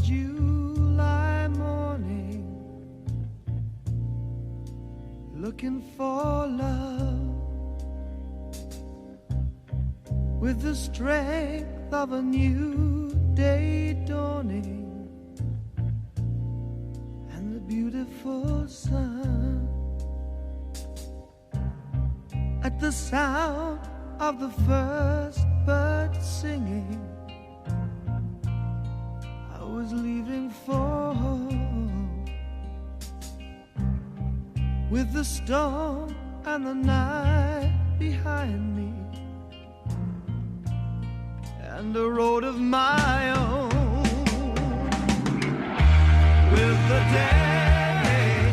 July morning, looking for love with the strength of a new day dawning and the beautiful sun. At the sound of the first bird singing, I was leaving for home, with the storm and the night behind me, and a road of my own. With the day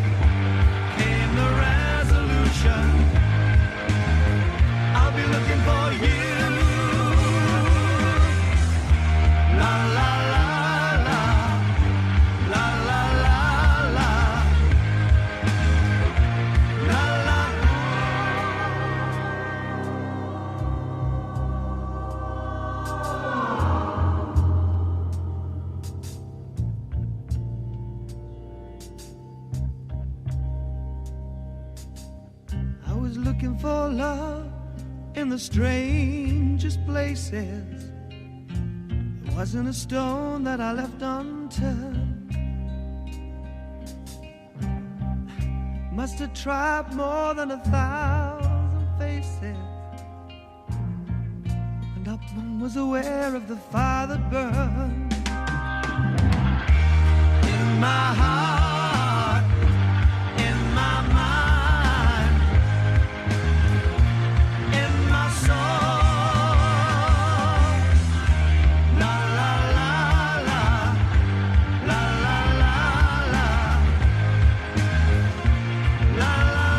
came the resolution, I'll be looking for you. La la la la, la la la la, la la. I was looking for love in the strangest places. There wasn't a stone that I left unturned. Must have tried more than 1,000 faces, and not one was aware of the fire that burned in my heart, in my mind, in my soul. La la la la, la la la la, la la la.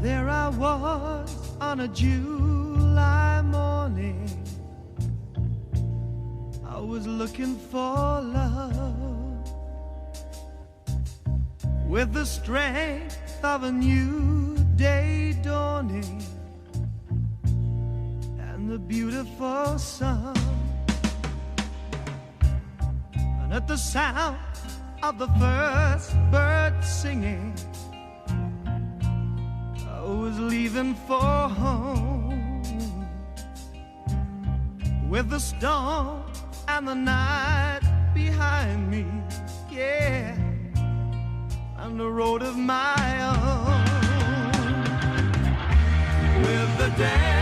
There I was on a July morning, I was looking for love with the strength of a new day dawning and the beautiful sun. And at the sound of the first bird singing, I was leaving for home, with the storm and the night behind me, yeah, and the road of my own. With the day